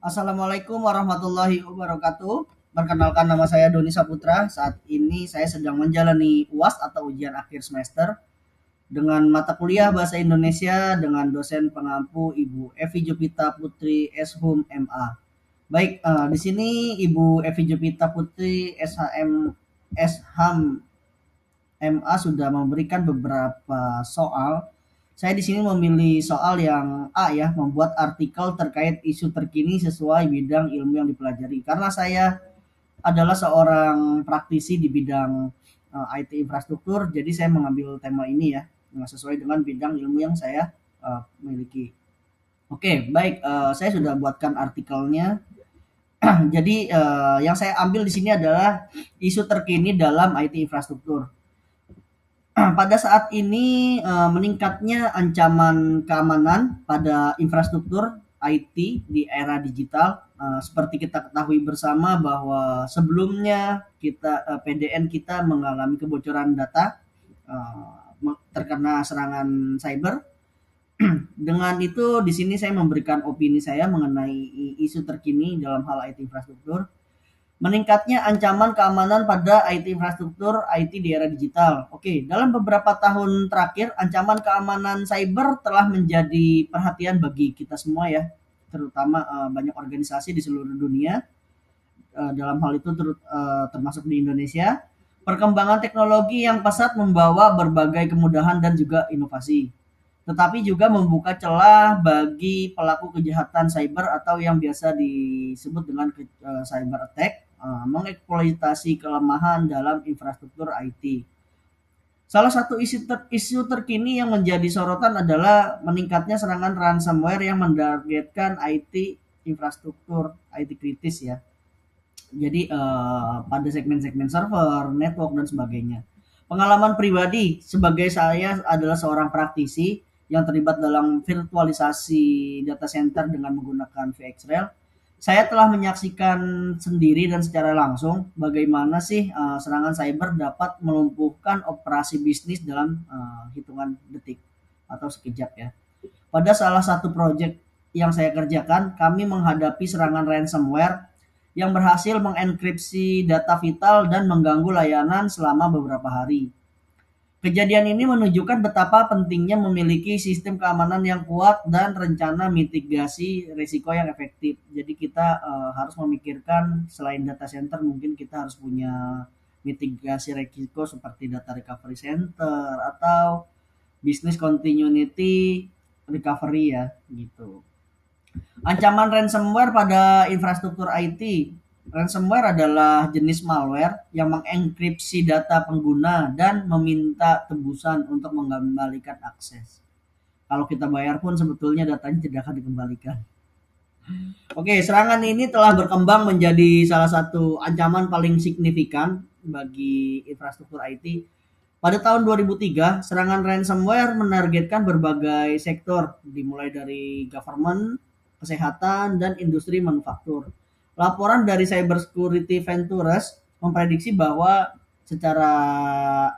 Assalamualaikum warahmatullahi wabarakatuh. Perkenalkan nama saya Doni Saputra. Saat ini saya sedang menjalani UAS atau ujian akhir semester dengan mata kuliah Bahasa Indonesia dengan dosen pengampu Ibu Evi Jupita Putri Shum MA. Baik, di sini Ibu Evi Jupita Putri Sham MA sudah memberikan beberapa soal. Saya di sini memilih soal yang A ya, membuat artikel terkait isu terkini sesuai bidang ilmu yang dipelajari. Karena saya adalah seorang praktisi di bidang IT infrastruktur, jadi saya mengambil tema ini ya, sesuai dengan bidang ilmu yang saya miliki. Oke, baik, saya sudah buatkan artikelnya. Jadi yang saya ambil di sini adalah isu terkini dalam IT infrastruktur. Pada saat ini meningkatnya ancaman keamanan pada infrastruktur IT di era digital. Seperti kita ketahui bersama bahwa sebelumnya PDN kita mengalami kebocoran data, terkena serangan cyber. Dengan itu di sini saya memberikan opini saya mengenai isu terkini dalam hal IT infrastruktur. Meningkatnya ancaman keamanan pada IT infrastruktur IT di era digital. Oke, dalam beberapa tahun terakhir, ancaman keamanan cyber telah menjadi perhatian bagi kita semua ya, terutama banyak organisasi di seluruh dunia. Dalam hal itu termasuk di Indonesia. Perkembangan teknologi yang pesat membawa berbagai kemudahan dan juga inovasi, tetapi juga membuka celah bagi pelaku kejahatan cyber atau yang biasa disebut dengan cyber attack, mengeksploitasi kelemahan dalam infrastruktur IT. Salah satu isu terkini yang menjadi sorotan adalah meningkatnya serangan ransomware yang menargetkan IT infrastruktur IT kritis ya. Jadi pada segmen-segmen server, network dan sebagainya. Pengalaman pribadi sebagai saya adalah seorang praktisi yang terlibat dalam virtualisasi data center dengan menggunakan VxRail. Saya telah menyaksikan sendiri dan secara langsung bagaimana sih serangan cyber dapat melumpuhkan operasi bisnis dalam hitungan detik atau sekejap ya. Pada salah satu proyek yang saya kerjakan, kami menghadapi serangan ransomware yang berhasil mengenkripsi data vital dan mengganggu layanan selama beberapa hari. Kejadian ini menunjukkan betapa pentingnya memiliki sistem keamanan yang kuat dan rencana mitigasi risiko yang efektif. Jadi kita harus memikirkan selain data center mungkin kita harus punya mitigasi risiko seperti data recovery center atau business continuity recovery ya gitu. Ancaman ransomware pada infrastruktur IT. Ransomware adalah jenis malware yang mengenkripsi data pengguna dan meminta tebusan untuk mengembalikan akses. Kalau kita bayar pun sebetulnya datanya tidak akan dikembalikan. Oke, serangan ini telah berkembang menjadi salah satu ancaman paling signifikan bagi infrastruktur IT. Pada tahun 2003, serangan ransomware menargetkan berbagai sektor, dimulai dari government, kesehatan, dan industri manufaktur. Laporan dari Cybersecurity Ventures memprediksi bahwa secara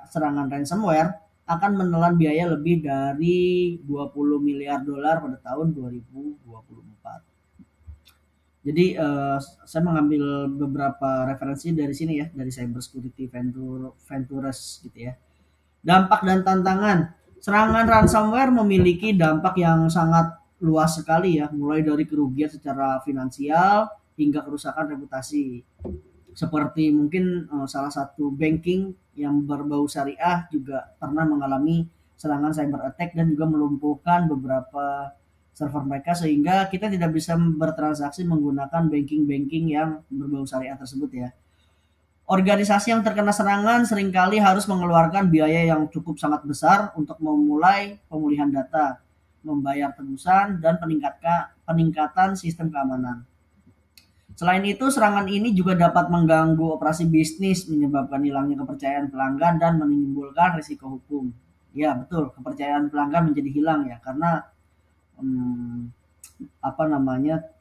serangan ransomware akan menelan biaya lebih dari 20 miliar dolar pada tahun 2024. Jadi saya mengambil beberapa referensi dari sini ya, dari Cybersecurity Ventures gitu ya. Dampak dan tantangan. Serangan ransomware memiliki dampak yang sangat luas sekali ya, mulai dari kerugian secara finansial hingga kerusakan reputasi. Seperti mungkin salah satu banking yang berbau syariah juga pernah mengalami serangan cyber attack dan juga melumpuhkan beberapa server mereka sehingga kita tidak bisa bertransaksi menggunakan banking-banking yang berbau syariah tersebut ya. Organisasi yang terkena serangan seringkali harus mengeluarkan biaya yang cukup sangat besar untuk memulai pemulihan data, membayar tebusan, dan peningkatan sistem keamanan. Selain itu, serangan ini juga dapat mengganggu operasi bisnis, menyebabkan hilangnya kepercayaan pelanggan, dan menimbulkan risiko hukum. Ya, betul, kepercayaan pelanggan menjadi hilang ya, karena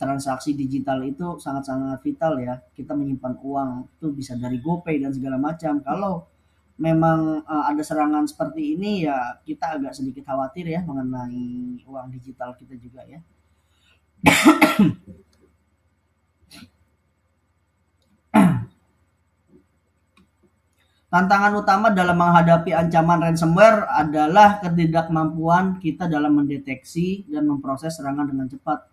transaksi digital itu sangat-sangat vital ya. Kita menyimpan uang itu bisa dari GoPay dan segala macam. Kalau memang ada serangan seperti ini ya kita agak sedikit khawatir ya mengenai uang digital kita juga ya. Tantangan utama dalam menghadapi ancaman ransomware adalah ketidakmampuan kita dalam mendeteksi dan memproses serangan dengan cepat.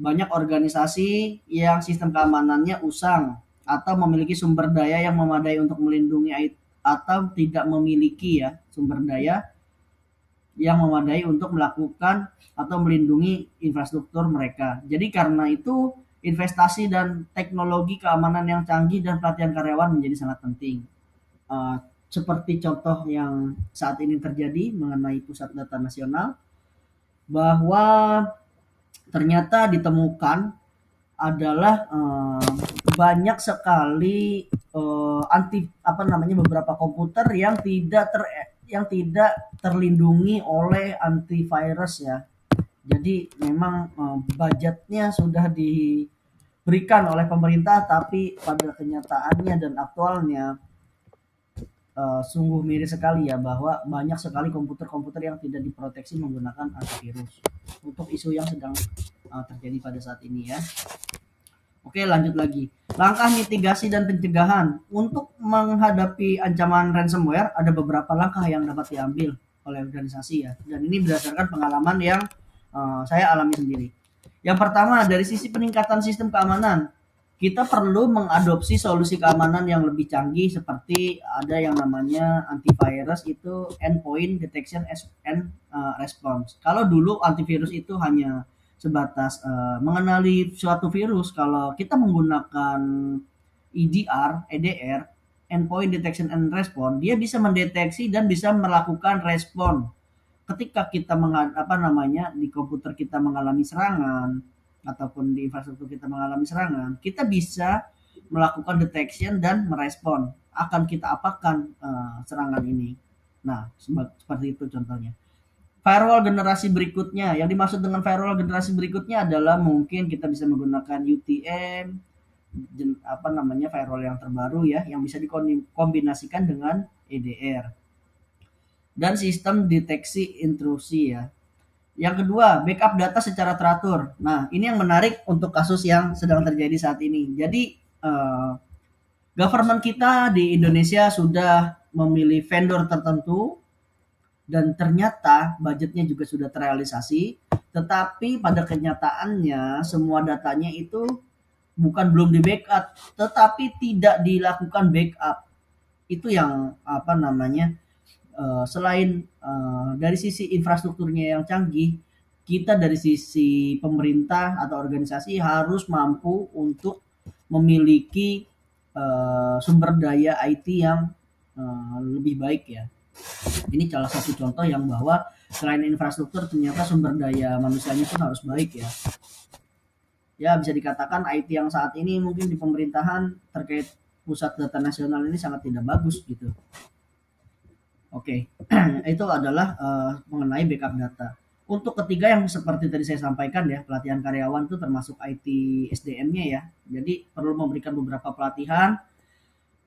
Banyak organisasi yang sistem keamanannya usang atau memiliki sumber daya yang memadai untuk melindungi atau tidak memiliki ya sumber daya yang memadai untuk melakukan atau melindungi infrastruktur mereka. Jadi karena itu investasi dan teknologi keamanan yang canggih dan pelatihan karyawan menjadi sangat penting. Uh, Seperti contoh yang saat ini terjadi mengenai pusat data nasional, bahwa ternyata ditemukan adalah banyak sekali anti apa namanya beberapa komputer yang tidak terlindungi oleh antivirus ya. Jadi memang budgetnya sudah diberikan oleh pemerintah, tapi pada kenyataannya dan aktualnya sungguh miris sekali ya, bahwa banyak sekali komputer-komputer yang tidak diproteksi menggunakan antivirus untuk isu yang sedang terjadi pada saat ini ya. Oke, lanjut lagi. Langkah mitigasi dan pencegahan. Untuk menghadapi ancaman ransomware, ada beberapa langkah yang dapat diambil oleh organisasi ya. Dan ini berdasarkan pengalaman yang saya alami sendiri. Yang pertama, dari sisi peningkatan sistem keamanan, kita perlu mengadopsi solusi keamanan yang lebih canggih, seperti ada yang namanya antivirus, itu endpoint detection and response. Kalau dulu antivirus itu hanya sebatas mengenali suatu virus, kalau kita menggunakan EDR, endpoint detection and response, dia bisa mendeteksi dan bisa melakukan respon ketika kita di komputer kita mengalami serangan ataupun di infrastruktur kita mengalami serangan, kita bisa melakukan detection dan merespon akan kita apakan serangan ini. Nah, seperti itu contohnya. Firewall generasi berikutnya, yang dimaksud dengan firewall generasi berikutnya adalah mungkin kita bisa menggunakan UTM, firewall yang terbaru ya, yang bisa dikombinasikan dengan EDR dan sistem deteksi intrusi ya. Yang kedua, backup data secara teratur. Nah, ini yang menarik untuk kasus yang sedang terjadi saat ini. Jadi government kita di Indonesia sudah memilih vendor tertentu dan ternyata budgetnya juga sudah terrealisasi, tetapi pada kenyataannya semua datanya itu belum di backup, tetapi tidak dilakukan backup. Itu yang selain dari sisi infrastrukturnya yang canggih, kita dari sisi pemerintah atau organisasi harus mampu untuk memiliki sumber daya IT yang lebih baik ya. Ini salah satu contoh yang bahwa selain infrastruktur ternyata sumber daya manusianya pun harus baik ya. Ya bisa dikatakan IT yang saat ini mungkin di pemerintahan terkait pusat data nasional ini sangat tidak bagus gitu. Oke, itu adalah mengenai backup data. Untuk ketiga yang seperti tadi saya sampaikan ya, pelatihan karyawan itu termasuk IT SDM-nya ya. Jadi perlu memberikan beberapa pelatihan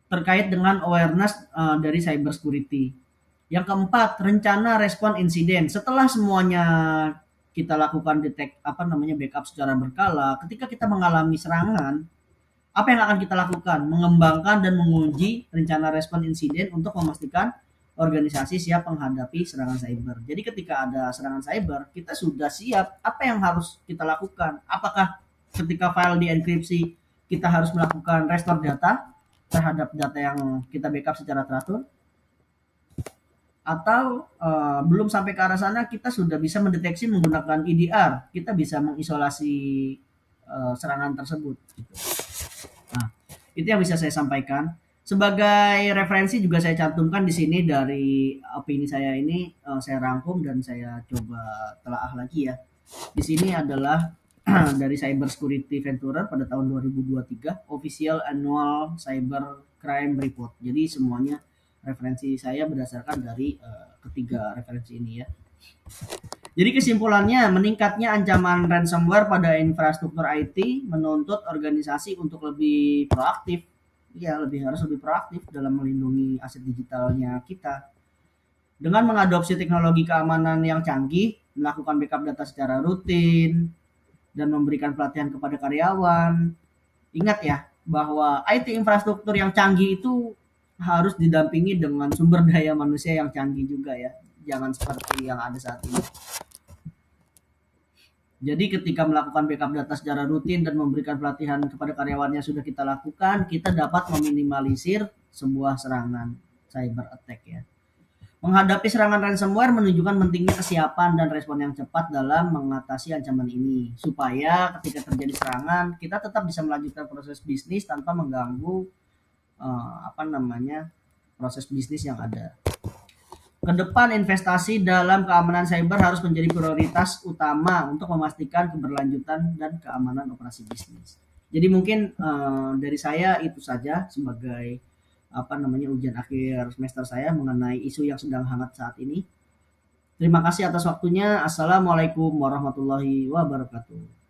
terkait dengan awareness dari cyber security. Yang keempat, rencana respon insiden. Setelah semuanya kita lakukan backup secara berkala, ketika kita mengalami serangan, apa yang akan kita lakukan? Mengembangkan dan menguji rencana respon insiden untuk memastikan organisasi siap menghadapi serangan cyber. Jadi ketika ada serangan cyber, kita sudah siap. Apa yang harus kita lakukan? Apakah ketika file dienkripsi kita harus melakukan restore data terhadap data yang kita backup secara teratur? Atau belum sampai ke arah sana, kita sudah bisa mendeteksi menggunakan EDR, kita bisa mengisolasi serangan tersebut. Nah, itu yang bisa saya sampaikan. Sebagai referensi juga saya cantumkan di sini dari opini saya ini, saya rangkum dan saya coba telaah lagi ya. Di sini adalah dari Cyber Security Venturer pada tahun 2023, Official Annual Cyber Crime Report. Jadi semuanya referensi saya berdasarkan dari ketiga referensi ini ya. Jadi kesimpulannya, meningkatnya ancaman ransomware pada infrastruktur IT menuntut organisasi untuk lebih proaktif. Ya, harus lebih proaktif dalam melindungi aset digitalnya kita. Dengan mengadopsi teknologi keamanan yang canggih, melakukan backup data secara rutin, dan memberikan pelatihan kepada karyawan. Ingat ya, bahwa IT infrastruktur yang canggih itu harus didampingi dengan sumber daya manusia yang canggih juga ya. Jangan seperti yang ada saat ini. Jadi ketika melakukan backup data secara rutin dan memberikan pelatihan kepada karyawannya sudah kita lakukan, kita dapat meminimalisir sebuah serangan cyber attack ya. Menghadapi serangan ransomware menunjukkan pentingnya kesiapan dan respon yang cepat dalam mengatasi ancaman ini. Supaya ketika terjadi serangan, kita tetap bisa melanjutkan proses bisnis tanpa mengganggu proses bisnis yang ada. Kedepan investasi dalam keamanan cyber harus menjadi prioritas utama untuk memastikan keberlanjutan dan keamanan operasi bisnis. Jadi mungkin dari saya itu saja sebagai ujian akhir semester saya mengenai isu yang sedang hangat saat ini. Terima kasih atas waktunya. Assalamualaikum warahmatullahi wabarakatuh.